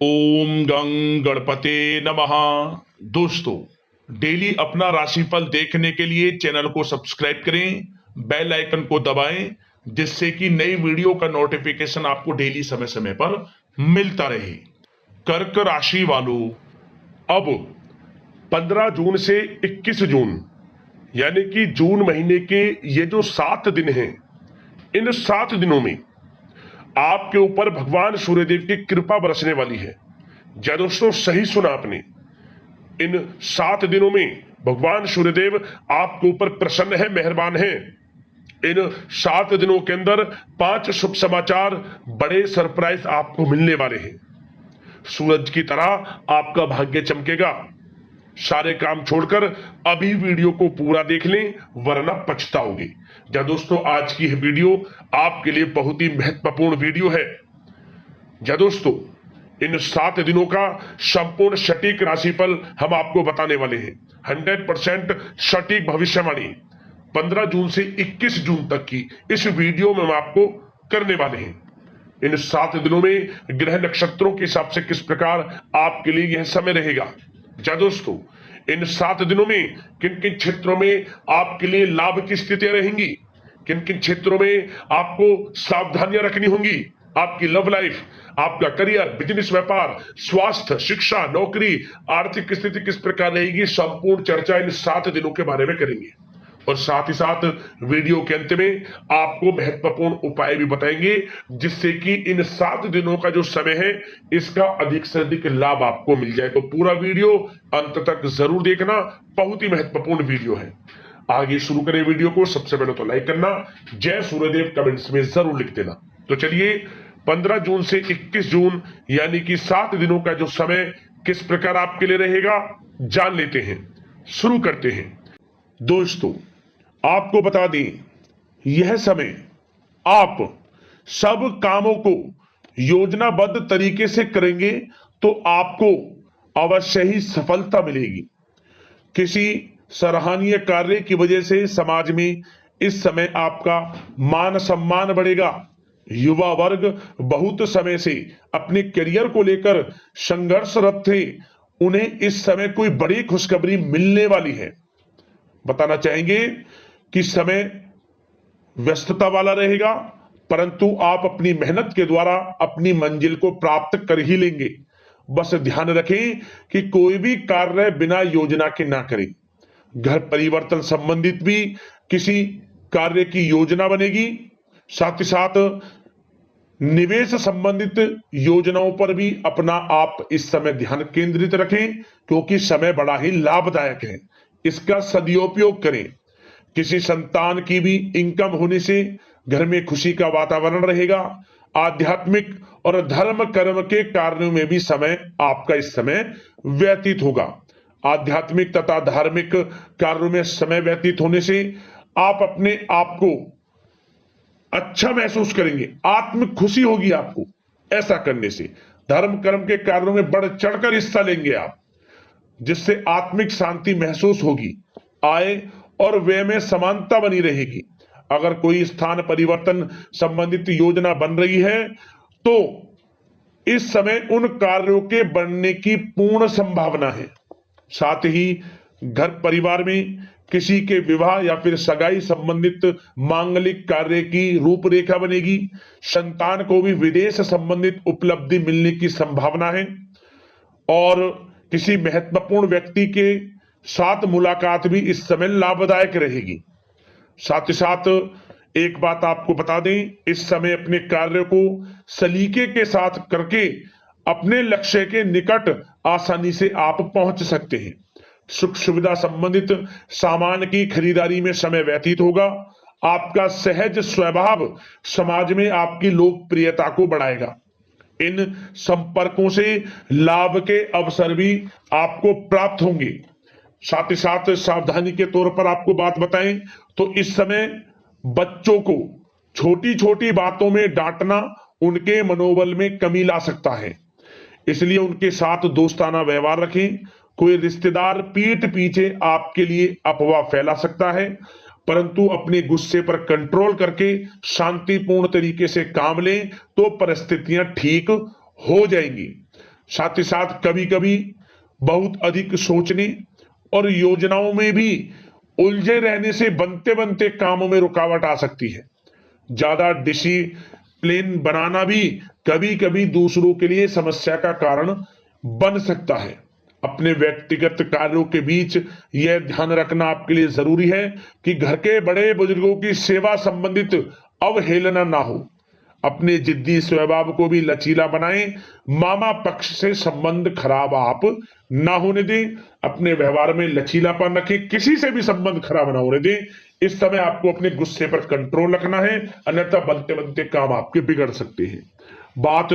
ओम गं गणपते नमः। दोस्तों, डेली अपना राशिफल देखने के लिए चैनल को सब्सक्राइब करें, बेल आइकन को दबाएं, जिससे कि नई वीडियो का नोटिफिकेशन आपको डेली समय समय पर मिलता रहे। कर्क राशि वालों, अब 15 जून से 21 जून यानी कि जून महीने के ये जो 7 दिन हैं, इन 7 दिनों में आपके ऊपर भगवान सूर्यदेव की कृपा बरसने वाली है। क्या दोस्तों, सही सुना आपने। इन 7 दिनों में भगवान सूर्यदेव आपके ऊपर प्रसन्न है, मेहरबान है। इन 7 दिनों के अंदर 5 शुभ समाचार, बड़े सरप्राइज आपको मिलने वाले हैं। सूरज की तरह आपका भाग्य चमकेगा। सारे काम छोड़कर अभी वीडियो को पूरा देख लें, वरना पछताओगे। क्या दोस्तों, आज की यह वीडियो आपके लिए बहुत ही महत्वपूर्ण वीडियो है। क्या दोस्तों, इन 7 दिनों का संपूर्ण सटीक राशिफल हम आपको बताने वाले हैं। 100% सटीक भविष्यवाणी 15 जून से 21 जून तक की इस वीडियो में हम आपको करने वाले हैं। इन 7 दिनों में ग्रह नक्षत्रों के हिसाब से किस प्रकार आपके लिए यह समय रहेगा। क्या दोस्तों, इन 7 दिनों में किन किन क्षेत्रों में आपके लिए लाभ की स्थितियां रहेंगी, किन किन क्षेत्रों में आपको सावधानियां रखनी होंगी। आपकी लव लाइफ, आपका करियर, बिजनेस, व्यापार, स्वास्थ्य, शिक्षा, नौकरी, आर्थिक स्थिति किस प्रकार रहेगी, संपूर्ण चर्चा इन 7 दिनों के बारे में करेंगे। और साथ ही साथ वीडियो के अंत में आपको महत्वपूर्ण उपाय भी बताएंगे, जिससे कि इन 7 दिनों का जो समय है, इसका अधिक से अधिक लाभ आपको मिल जाए। तो पूरा वीडियो अंत तक जरूर देखना, बहुत ही महत्वपूर्ण वीडियो है। आगे शुरू करें वीडियो को। सबसे पहले तो लाइक करना, जय सूर्यदेव कमेंट्स में जरूर लिख देना। तो चलिए, 15 जून से 21 जून यानी कि 7 दिनों का जो समय किस प्रकार आपके लिए रहेगा, जान लेते हैं। शुरू करते हैं। दोस्तों, आपको बता दें, यह समय आप सब कामों को योजनाबद्ध तरीके से करेंगे तो आपको अवश्य ही सफलता मिलेगी। किसी सराहनीय कार्य की वजह से समाज में इस समय आपका मान सम्मान बढ़ेगा। युवा वर्ग बहुत समय से अपने करियर को लेकर संघर्षरत थे, उन्हें इस समय कोई बड़ी खुशखबरी मिलने वाली है। बताना चाहेंगे कि समय व्यस्तता वाला रहेगा, परंतु आप अपनी मेहनत के द्वारा अपनी मंजिल को प्राप्त कर ही लेंगे। बस ध्यान रखें कि कोई भी कार्य बिना योजना के ना करें। घर परिवर्तन संबंधित भी किसी कार्य की योजना बनेगी। साथ ही साथ निवेश संबंधित योजनाओं पर भी अपना आप इस समय ध्यान केंद्रित रखें, क्योंकि समय बड़ा ही लाभदायक है। इसका सदुपयोग करें। किसी संतान की भी इनकम होने से घर में खुशी का वातावरण रहेगा। आध्यात्मिक और धर्म कर्म के कार्यों में भी समय आपका इस समय व्यतीत होगा। आध्यात्मिक तथा धार्मिक कार्यों में समय व्यतीत होने से आप अपने आप को अच्छा महसूस करेंगे, आत्मिक खुशी होगी आपको ऐसा करने से। धर्म कर्म के कार्यों में बढ़ चढ़कर हिस्सा लेंगे आप, जिससे आत्मिक शांति महसूस होगी। आय और व्यय में समानता बनी रहेगी। अगर कोई स्थान परिवर्तन संबंधित योजना बन रही है तो इस समय उन कार्यों के बनने की पूर्ण संभावना है। साथ ही घर परिवार में किसी के विवाह या फिर सगाई संबंधित मांगलिक कार्य की रूपरेखा बनेगी। संतान को भी विदेश संबंधित उपलब्धि मिलने की संभावना है। और किसी महत्वपूर्ण व्यक्ति के साथ मुलाकात भी इस समय लाभदायक रहेगी। साथ ही साथ एक बात आपको बता दें, इस समय अपने कार्य को सलीके के साथ करके अपने लक्ष्य के निकट आसानी से आप पहुंच सकते हैं। सुख सुविधा संबंधित सामान की खरीदारी में समय व्यतीत होगा। आपका सहज स्वभाव समाज में आपकी लोकप्रियता को बढ़ाएगा। इन संपर्कों से लाभ के अवसर भी आपको प्राप्त होंगे। साथ ही साथ सावधानी के तौर पर आपको बात बताएं तो इस समय बच्चों को छोटी छोटी बातों में डांटना उनके मनोबल में कमी ला सकता है, इसलिए उनके साथ दोस्ताना व्यवहार रखें। कोई रिश्तेदार पीठ पीछे आपके लिए अफवाह फैला सकता है, परंतु अपने गुस्से पर कंट्रोल करके शांतिपूर्ण तरीके से काम लें तो परिस्थितियां ठीक हो जाएंगी। साथ ही साथ कभी कभी बहुत अधिक सोचने और योजनाओं में भी उलझे रहने से बनते बनते कामों में रुकावट आ सकती है। ज्यादा डिसिप्लिन बनाना भी कभी कभी दूसरों के लिए समस्या का कारण बन सकता है। अपने व्यक्तिगत कार्यों के बीच यह ध्यान रखना आपके लिए जरूरी है कि घर के बड़े बुजुर्गों की सेवा संबंधित अवहेलना ना हो। अपने जिद्दी स्वभाव को भी लचीला बनाएं। मामा पक्ष से संबंध खराब आप ना होने दें। अपने व्यवहार में लचीलापन रखें, किसी से भी संबंध खराब ना होने दें। इस समय आपको अपने गुस्से पर कंट्रोल रखना है, अन्यथा बनते बनते काम आपके बिगड़ सकते हैं। बात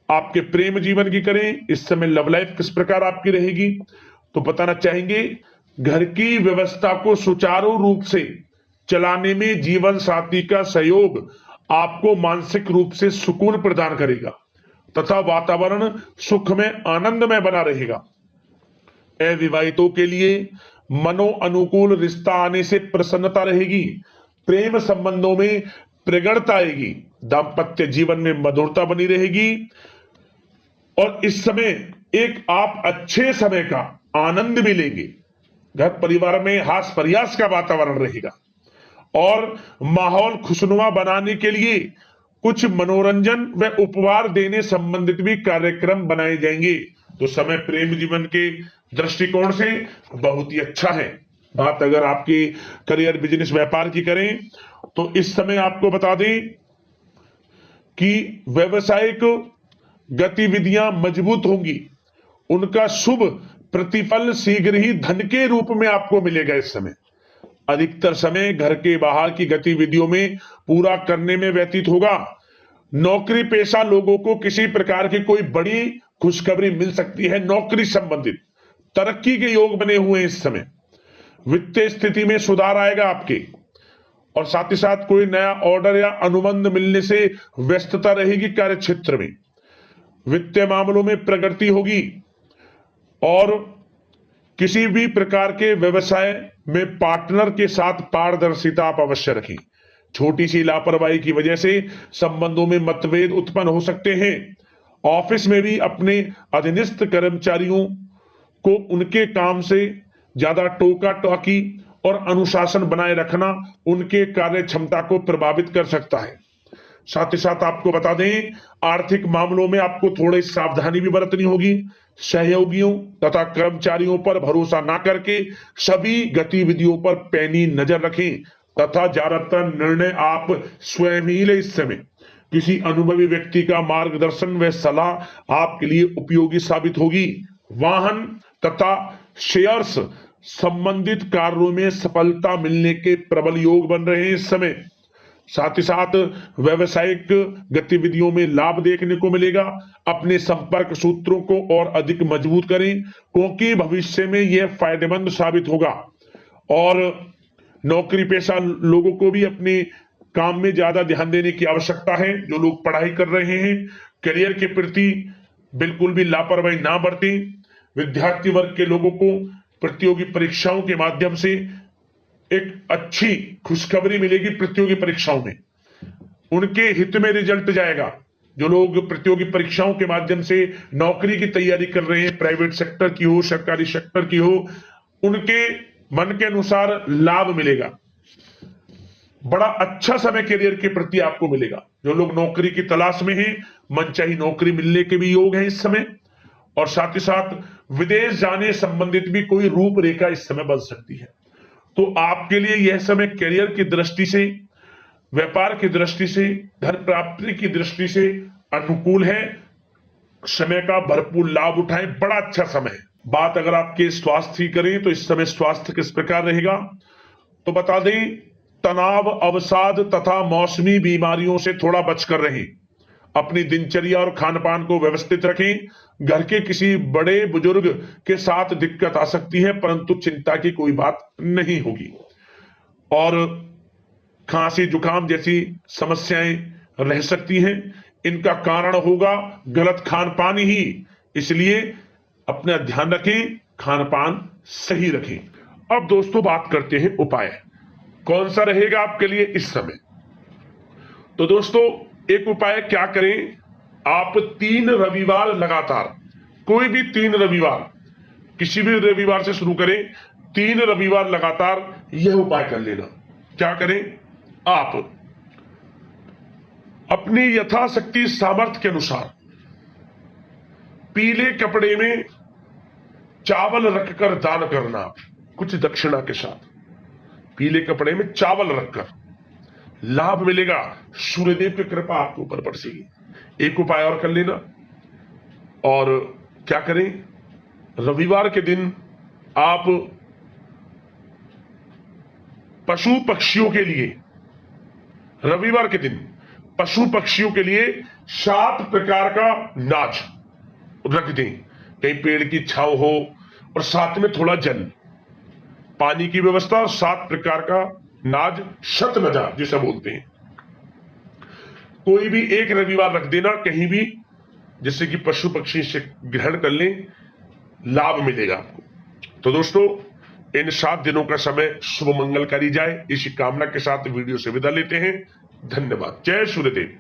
आपके प्रेम जीवन की करें, इस समय लव लाइफ किस प्रकार आपकी रहेगी, तो बताना चाहेंगे घर की व्यवस्था को सुचारू रूप से चलाने में जीवन साथी का सहयोग आपको मानसिक रूप से सुकून प्रदान करेगा तथा वातावरण सुख में आनंदमय बना रहेगा। अविवाहितों के लिए मनो अनुकूल रिश्ता आने से प्रसन्नता रहेगी। प्रेम संबंधों में प्रगड़ता आएगी। दाम्पत्य जीवन में मधुरता बनी रहेगी और इस समय एक आप अच्छे समय का आनंद भी लेंगे। घर परिवार में हास प्रयास का वातावरण रहेगा और माहौल खुशनुमा बनाने के लिए कुछ मनोरंजन व उपहार देने संबंधित भी कार्यक्रम बनाए जाएंगे। तो समय प्रेम जीवन के दृष्टिकोण से बहुत ही अच्छा है। बात अगर आपकी करियर बिजनेस व्यापार की करें तो इस समय आपको बता दें कि व्यवसायिक गतिविधियां मजबूत होंगी। उनका शुभ प्रतिफल शीघ्र ही धन के रूप में आपको मिलेगा। इस समय अधिकतर समय घर के बाहर की गतिविधियों में पूरा करने में व्यतीत होगा। नौकरी पेशा लोगों को किसी प्रकार की कोई बड़ी खुशखबरी मिल सकती है। नौकरी संबंधित तरक्की के योग बने हुए हैं इस समय। वित्तीय स्थिति में सुधार आएगा आपके और साथ ही साथ कोई नया ऑर्डर या अनुबंध मिलने से व्यस्तता रहेगी। कार्य क्षेत्र में वित्तीय मामलों में प्रगति होगी और किसी भी प्रकार के व्यवसाय में पार्टनर के साथ पारदर्शिता आप अवश्य रखें। छोटी सी लापरवाही की वजह से संबंधों में मतभेद उत्पन्न हो सकते हैं। ऑफिस में भी अपने अधीनस्थ कर्मचारियों को उनके काम से ज्यादा टोका टाकी और अनुशासन बनाए रखना उनके कार्य क्षमता को प्रभावित कर सकता है। साथ ही साथ आपको बता दें आर्थिक मामलों में आपको थोड़ी सावधानी भी बरतनी होगी। सहयोगियों तथा कर्मचारियों पर भरोसा ना करके सभी गतिविधियों पर पैनी नजर रखें तथा ज्यादातर निर्णय आप स्वयं ही लें। इस समय किसी अनुभवी व्यक्ति का मार्गदर्शन व सलाह आपके लिए उपयोगी साबित होगी। वाहन तथा शेयर्स संबंधित कार्यों में सफलता मिलने के प्रबल योग बन रहे हैं इस समय। साथ ही साथ व्यवसायिक गतिविधियों में लाभ देखने को मिलेगा। अपने संपर्क सूत्रों को और अधिक मजबूत करें क्योंकि भविष्य में यह फायदेमंद साबित होगा। और नौकरी पेशा लोगों को भी अपने काम में ज्यादा ध्यान देने की आवश्यकता है। जो लोग पढ़ाई कर रहे हैं करियर के प्रति बिल्कुल भी लापरवाही ना बरतें। विद्यार्थी वर्ग के लोगों को प्रतियोगी परीक्षाओं के माध्यम से एक अच्छी खुशखबरी मिलेगी। प्रतियोगी परीक्षाओं में उनके हित में रिजल्ट जाएगा। जो लोग प्रतियोगी परीक्षाओं के माध्यम से नौकरी की तैयारी कर रहे हैं, प्राइवेट सेक्टर की हो सरकारी सेक्टर की हो, उनके मन के अनुसार लाभ मिलेगा। बड़ा अच्छा समय करियर के प्रति आपको मिलेगा। जो लोग नौकरी की तलाश में हैं मनचाही नौकरी मिलने के भी योग हैं इस समय। और साथ ही साथ विदेश जाने संबंधित भी कोई रूपरेखा इस समय बन सकती है। तो आपके लिए यह समय करियर की दृष्टि से, व्यापार की दृष्टि से, धन प्राप्ति की दृष्टि से अनुकूल है। समय का भरपूर लाभ उठाएं, बड़ा अच्छा समय है। बात अगर आपके स्वास्थ्य की करें तो इस समय स्वास्थ्य किस प्रकार रहेगा, तो बता दें तनाव, अवसाद तथा मौसमी बीमारियों से थोड़ा बचकर रहें। अपनी दिनचर्या और खान पान को व्यवस्थित रखें। घर के किसी बड़े बुजुर्ग के साथ दिक्कत आ सकती है परंतु चिंता की कोई बात नहीं होगी। और खांसी जुकाम जैसी समस्याएं रह सकती हैं। इनका कारण होगा गलत खान पान ही। इसलिए अपना ध्यान रखें, खान पान सही रखें। अब दोस्तों बात करते हैं उपाय कौन सा रहेगा आपके लिए इस समय। तो दोस्तों एक उपाय क्या करें, आप 3 रविवार लगातार कोई भी 3 रविवार, किसी भी रविवार से शुरू करें, 3 रविवार लगातार यह उपाय कर लेना। क्या करें? आप अपनी यथाशक्ति सामर्थ्य के अनुसार पीले कपड़े में चावल रखकर दान करना, कुछ दक्षिणा के साथ पीले कपड़े में चावल रखकर, लाभ मिलेगा, सूर्यदेव की कृपा आपके ऊपर बरसेगी। एक उपाय और कर लेना। और क्या करें? रविवार के दिन आप पशु पक्षियों के लिए, रविवार के दिन पशु पक्षियों के लिए 7 प्रकार का नाज रख दें। कहीं पेड़ की छांव हो और साथ में थोड़ा जल, पानी की व्यवस्था, 7 प्रकार का नाज, शतनजा जिसे बोलते हैं, कोई भी एक रविवार रख देना कहीं भी, जिससे कि पशु पक्षी से ग्रहण कर लें, लाभ मिलेगा आपको। तो दोस्तों, इन 7 दिनों का समय शुभ मंगलकारी जाए, इसी कामना के साथ वीडियो से विदा लेते हैं। धन्यवाद। जय सूर्यदेव।